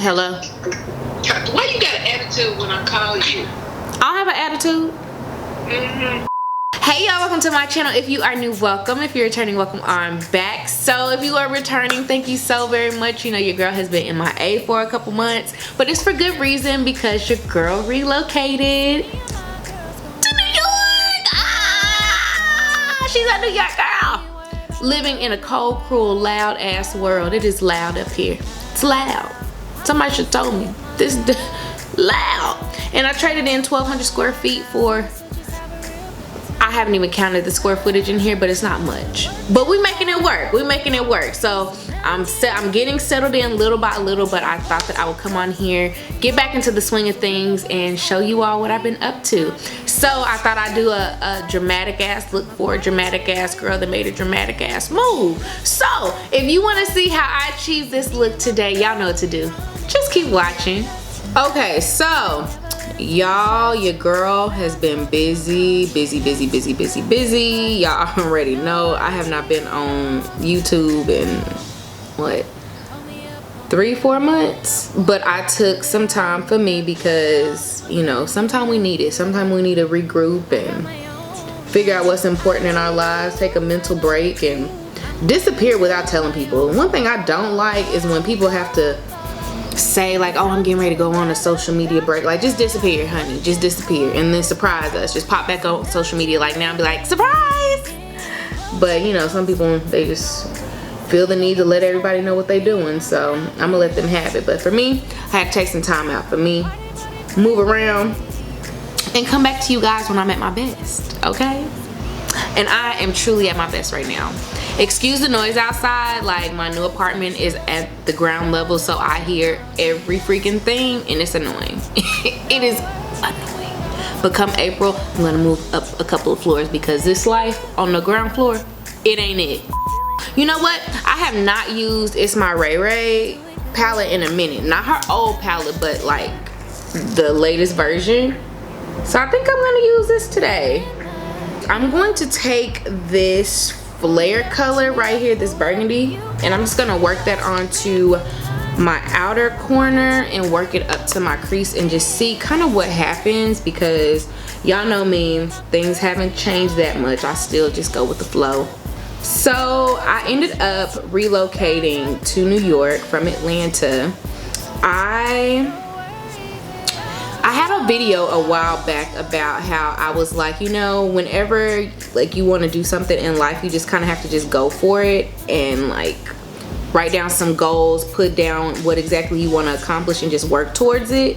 Hello? Why you got an attitude when I call you? I don't have an attitude. Hey y'all, welcome to my channel. If you are new, welcome. If you're returning, welcome. I'm back. So if you are returning, thank you so very much. You know, your girl has been MIA for a couple months, but it's for good reason, because your girl relocated to New York. She's a New York girl, living in a cold, cruel, loud ass world. It is loud up here. It's loud. Somebody should have told me. This is loud. And I traded in 1,200 square feet for, I haven't even counted the square footage in here, but it's not much. But we're making it work. We're making it work. So I'm getting settled in little by little, but I thought that I would come on here, get back into the swing of things, and show you all what I've been up to. So I thought I'd do a dramatic ass look for a dramatic ass girl that made a dramatic ass move. So if you want to see how I achieved this look today, y'all know what to do. Just keep watching. Okay, so y'all, your girl has been busy. Y'all already know I have not been on YouTube in what, 3-4 months, but I took some time for me because, you know, sometimes we need it. Sometimes we need to regroup and figure out what's important in our lives, take a mental break, and disappear without telling people. One thing I don't like is when people have to say like, oh, I'm getting ready to go on a social media break. Like, just disappear, honey. Just disappear and then surprise us. Just pop back on social media like now and be like, surprise. But you know, some people, they just feel the need to let everybody know what they're doing, so I'm gonna let them have it. But for me, I had to take some time out for me, move around, and come back to you guys when I'm at my best, okay? And I am truly at my best right now. Excuse the noise outside. Like, my new apartment is at the ground level, so I hear every freaking thing, and it's annoying. It is annoying. But come April, I'm gonna move up a couple of floors, because this life on the ground floor, it ain't it. You know what? I have not used It's My Ray Ray palette in a minute. Not her old palette, but like the latest version. So I think I'm gonna use this today. I'm going to take this flare color right here, this burgundy, and I'm just gonna work that onto my outer corner and work it up to my crease and just see kind of what happens, because y'all know me, things haven't changed that much. I still just go with the flow. So I ended up relocating to New York from Atlanta. I had a video a while back about how I was like, you know, whenever like you want to do something in life, you just kind of have to just go for it and like write down some goals, put down what exactly you want to accomplish, and just work towards it.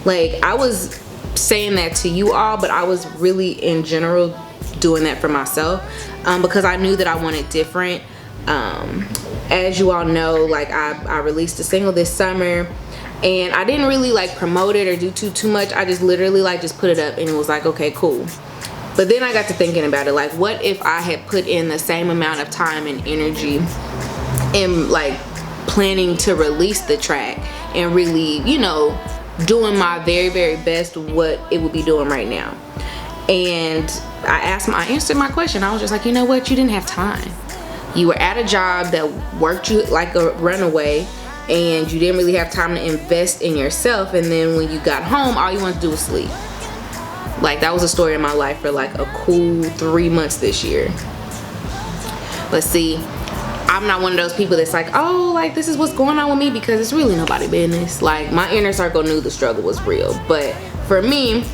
Like, I was saying that to you all, but I was really in general doing that for myself, because I knew that I wanted different. As you all know, like I released a single this summer, and I didn't really like promote it or do too much. I just literally like just put it up, and it was like, okay, cool. But then I got to thinking about it, like, what if I had put in the same amount of time and energy in like planning to release the track and really, you know, doing my very best, what it would be doing right now. And I answered my question. I was just like, you know what, you didn't have time. You were at a job that worked you like a runaway, and you didn't really have time to invest in yourself. And then when you got home, all you wanted to do was sleep. Like, that was a story in my life for like a cool 3 months this year. But see, I'm not one of those people that's like, oh, like, this is what's going on with me, because it's really nobody's business. Like, my inner circle knew the struggle was real. But for me,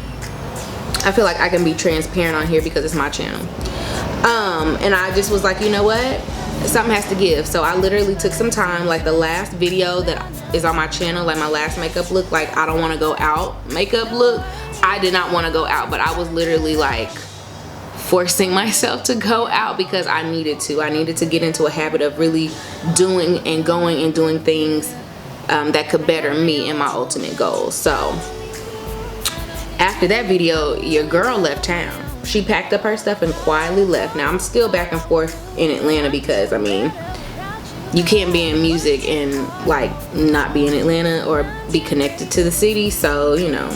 I feel like I can be transparent on here because it's my channel. And I just was like, you know what? Something has to give. So I literally took some time, like the last video that is on my channel, like my last makeup look, like I don't want to go out makeup look. I did not want to go out, but I was literally like forcing myself to go out because I needed to. I needed to get into a habit of really doing and going and doing things that could better me and my ultimate goals. So after that video, your girl left town. She packed up her stuff and quietly left. Now I'm still back and forth in Atlanta because, I mean, you can't be in music and like not be in Atlanta or be connected to the city. So, you know,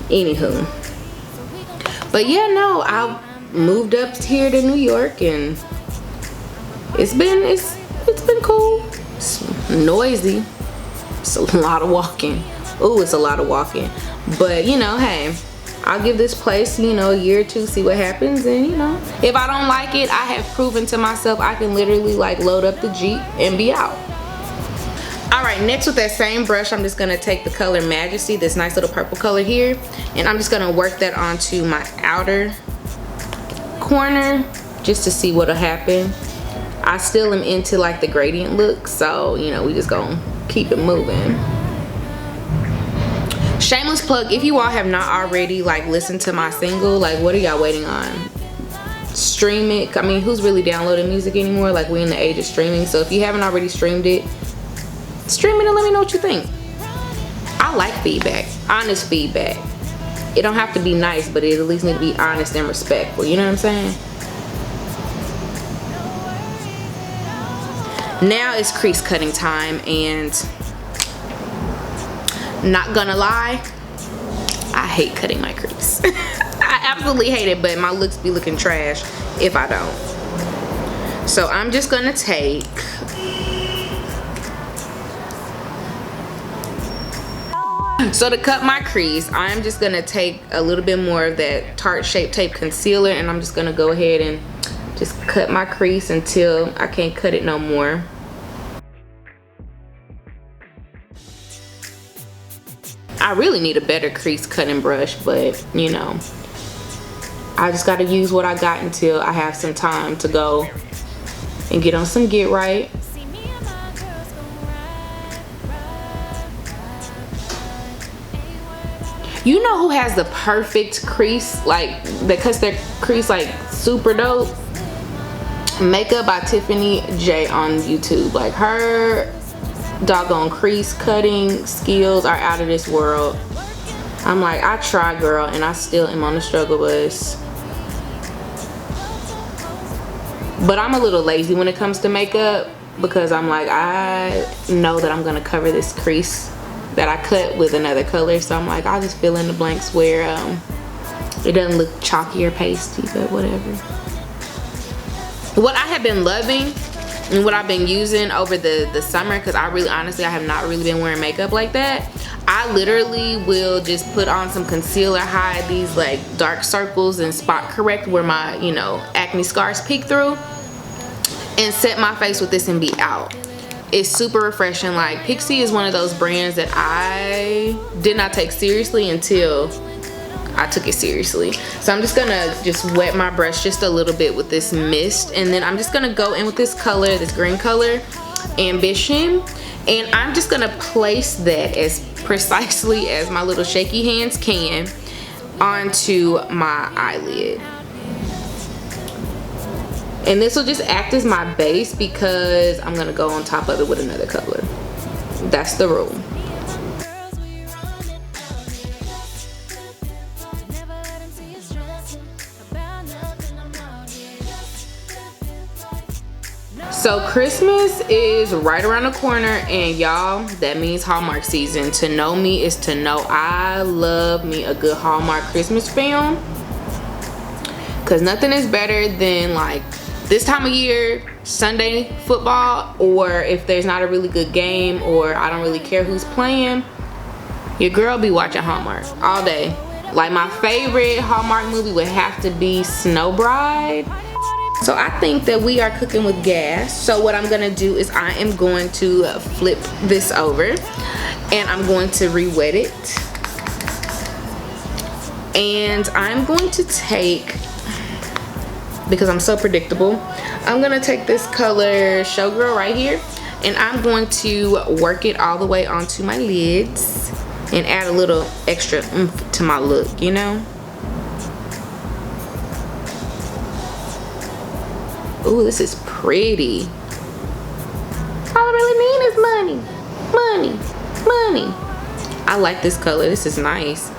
anywho. But yeah, no, I moved up here to New York, and it's been cool. It's noisy. It's a lot of walking. Ooh, it's a lot of walking. But you know, hey, I'll give this place, you know, a year or two, see what happens. And you know, if I don't like it, I have proven to myself I can literally like load up the Jeep and be out. All right, next with that same brush, I'm just gonna take the color Majesty, this nice little purple color here, and I'm just gonna work that onto my outer corner just to see what'll happen. I still am into like the gradient look, so you know, we just gonna keep it moving. Shameless plug, if you all have not already like listened to my single, like what are y'all waiting on? Stream it. I mean, who's really downloading music anymore? Like, we in the age of streaming. So if you haven't already streamed it, stream it and let me know what you think. I like feedback, honest feedback. It don't have to be nice, but it at least need to be honest and respectful, you know what I'm saying? Now it's crease cutting time, and not gonna lie, I hate cutting my crease. I absolutely hate it, but my looks be looking trash if I don't. So I'm just gonna take so to cut my crease, I'm just gonna take a little bit more of that Tarte Shape Tape concealer, and I'm just gonna go ahead and just cut my crease until I can't cut it no more. I really need a better crease cutting brush, but you know, I just gotta use what I got until I have some time to go and get on some Get Right. You know who has the perfect crease, like that cuts their crease like super dope? Makeup by Tiffany J on YouTube. Like, her doggone crease cutting skills are out of this world. I'm like, I try, girl, and I still am on the struggle bus. But I'm a little lazy when it comes to makeup, because I'm like, I know that I'm gonna cover this crease that I cut with another color, so I'm like, I'll just fill in the blanks where it doesn't look chalky or pasty, but whatever. What I have been loving and what I've been using over the summer, because I really, honestly, I have not really been wearing makeup like that. I literally will just put on some concealer, hide these like dark circles, and spot correct where my, you know, acne scars peek through, and set my face with this and be out. It's super refreshing. Like, Pixie is one of those brands that I did not take seriously until I took it seriously. So I'm just gonna wet my brush just a little bit with this mist, and then I'm just gonna go in with this color, this green color, Ambition, and I'm just gonna place that as precisely as my little shaky hands can onto my eyelid. And this will just act as my base, because I'm gonna go on top of it with another color. That's the rule. So Christmas is right around the corner, and y'all, that means Hallmark season. To know me is to know I love me a good Hallmark Christmas film, because nothing is better than like this time of year, Sunday football, or if there's not a really good game, or I don't really care who's playing, your girl be watching Hallmark all day. Like, my favorite Hallmark movie would have to be Snow Bride. So I think that we are cooking with gas. So what I'm gonna do is I am going to flip this over, and I'm going to re-wet it. And I'm going to take, because I'm so predictable, I'm gonna take this color Showgirl right here, and I'm going to work it all the way onto my lids and add a little extra oomph to my look, you know? Ooh, this is pretty. All I really need is money, money, money. I like this color. This is nice.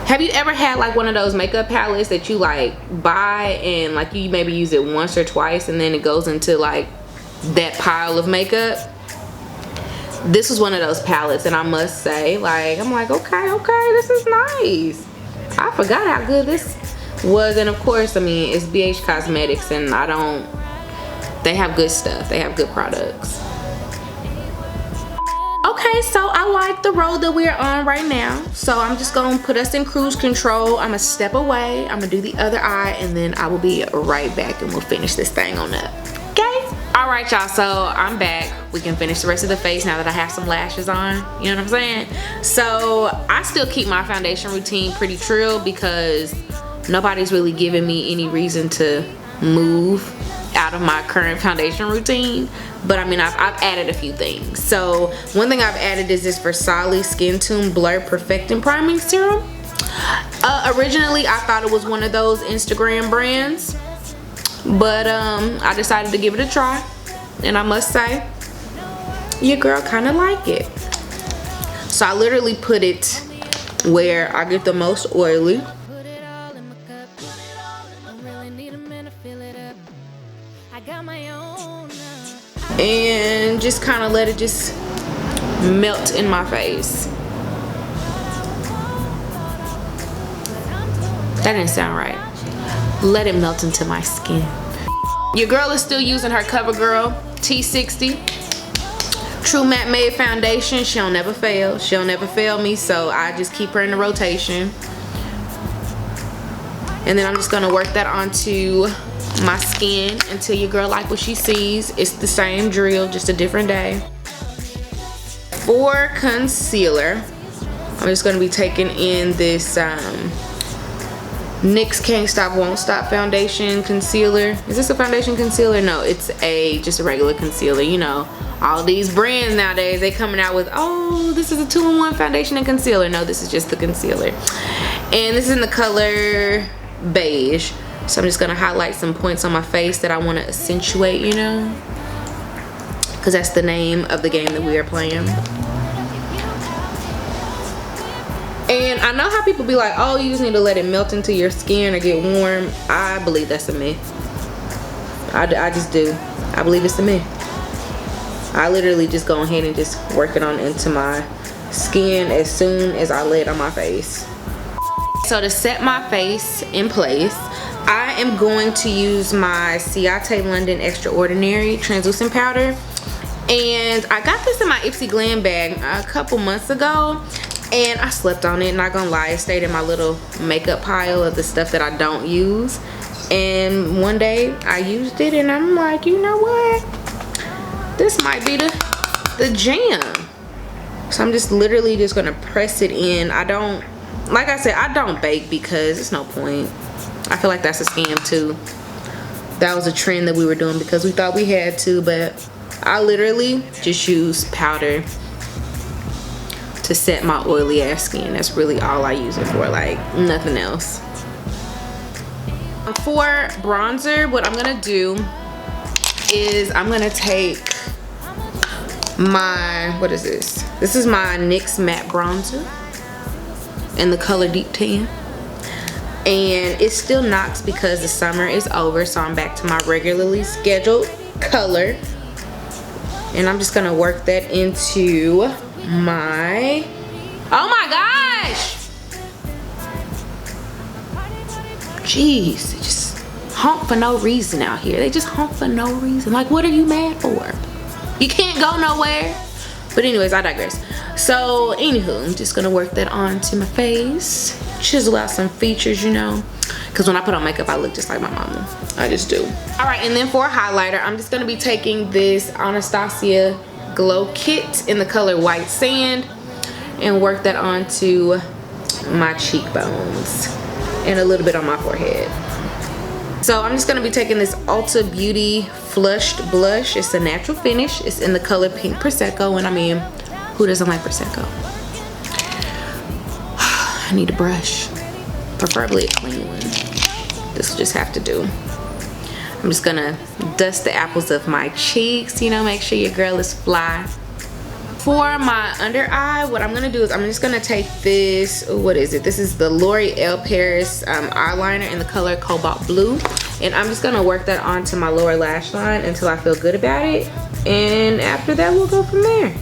Have you ever had like one of those makeup palettes that you like buy and like you maybe use it once or twice, and then it goes into like that pile of makeup? This was one of those palettes, and I must say, like, I'm like, okay, this is nice. I forgot how good this was. And of course, I mean, it's BH Cosmetics, and they have good stuff. They have good products. Okay, so I like the road that we're on right now. So I'm just gonna put us in cruise control. I'm gonna step away. I'm gonna do the other eye, and then I will be right back and we'll finish this thing on up. Okay? All right, y'all, so I'm back. We can finish the rest of the face now that I have some lashes on. You know what I'm saying? So I still keep my foundation routine pretty trill because nobody's really giving me any reason to move out of my current foundation routine. But I mean, I've added a few things. So one thing I've added is this Versailles Skin Tune Blur Perfecting Priming Serum. Originally, I thought it was one of those Instagram brands, but I decided to give it a try, and I must say, your girl kind of like it. So I literally put it where I get the most oily. And just kind of let it just melt in my face. That didn't sound right. Let it melt into my skin. Your girl is still using her CoverGirl T60 True Matte Made Foundation. She'll never fail. She'll never fail me, so I just keep her in the rotation. And then I'm just gonna work that onto my skin until your girl like what she sees. It's the same drill, just a different day. For concealer, I'm just gonna be taking in this NYX Can't Stop Won't Stop foundation concealer. Is this a foundation concealer? No, it's just a regular concealer. You know, all these brands nowadays, they coming out with, oh, this is a 2-in-1 foundation and concealer. No, this is just the concealer. And this is in the color beige. So I'm just gonna highlight some points on my face that I want to accentuate, you know, because that's the name of the game that we are playing. And I know how people be like, oh, you just need to let it melt into your skin or get warm. I believe that's a myth. I just do. I believe it's a myth. I literally just go ahead and just work it on into my skin as soon as I lay it on my face. So to set my face in place, I am going to use my Ciate London Extraordinary translucent powder, and I got this in my Ipsy Glam bag a couple months ago, and I slept on it. Not gonna lie, it stayed in my little makeup pile of the stuff that I don't use, and one day I used it and I'm like, you know what, this might be the jam. So I'm just literally just gonna press it in. I don't, like I said, I don't bake because it's no point. I feel like that's a scam too. That was a trend that we were doing because we thought we had to, but I literally just use powder to set my oily ass skin. That's really all I use it for, like nothing else. For bronzer, what I'm gonna do is I'm gonna take my, what is this? This is my NYX matte bronzer in the color Deep Tan. And it still knocks because the summer is over, so I'm back to my regularly scheduled color. And I'm just gonna work that into my, oh my gosh! Jeez, they just honk for no reason out here. They just honk for no reason. Like, what are you mad for? You can't go nowhere. But anyways, I digress. So anywho, I'm just gonna work that onto my face, chisel out some features, you know, because when I put on makeup I look just like my mama. I just do. All right, and then for a highlighter, I'm just gonna be taking this Anastasia Glow Kit in the color White Sand and work that onto my cheekbones and a little bit on my forehead. So I'm just gonna be taking this Ulta Beauty Flushed Blush. It's a natural finish. It's in the color Pink Prosecco, and I mean, who doesn't like Prosecco? I need a brush, preferably a clean one. This will just have to do. I'm just gonna dust the apples of my cheeks, you know, make sure your girl is fly. For my under eye, what I'm gonna do is I'm just gonna take this, what is it? This is the L'Oreal Paris eyeliner in the color Cobalt Blue. And I'm just gonna work that onto my lower lash line until I feel good about it. And after that, we'll go from there.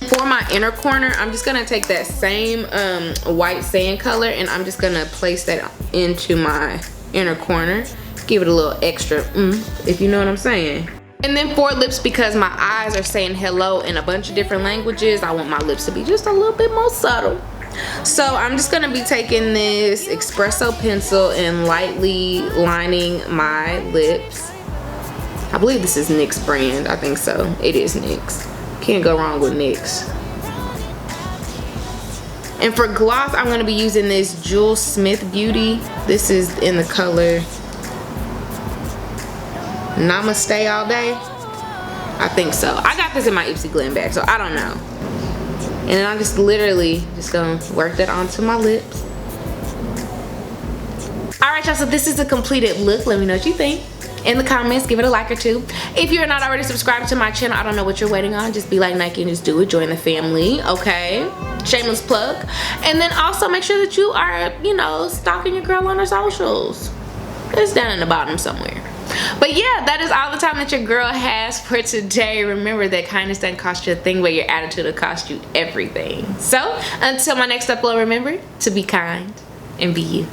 For my inner corner, I'm just gonna take that same white sand color and I'm just gonna place that into my inner corner. Give it a little extra if you know what I'm saying. And then for lips, because my eyes are saying hello in a bunch of different languages, I want my lips to be just a little bit more subtle. So I'm just gonna be taking this espresso pencil and lightly lining my lips. I believe this is NYX brand. I think so. It is NYX. Can't go wrong with NYX. And for gloss, I'm gonna be using this Jewel Smith Beauty. This is in the color Namaste All Day. I think so. I got this in my Ipsy Glen bag, so I don't know. And then I'm just literally just gonna work that onto my lips. Alright y'all, so this is a completed look. Let me know what you think in the comments. Give it a like or two. If you're not already subscribed to my channel, I don't know what you're waiting on. Just be like Nike and just do it. Join the family, okay? Shameless plug. And then also make sure that you are, you know, stalking your girl on her socials. It's down in the bottom somewhere. But yeah, that is all the time that your girl has for today. Remember that kindness doesn't cost you a thing, but your attitude will cost you everything. So until my next upload, remember to be kind and be you.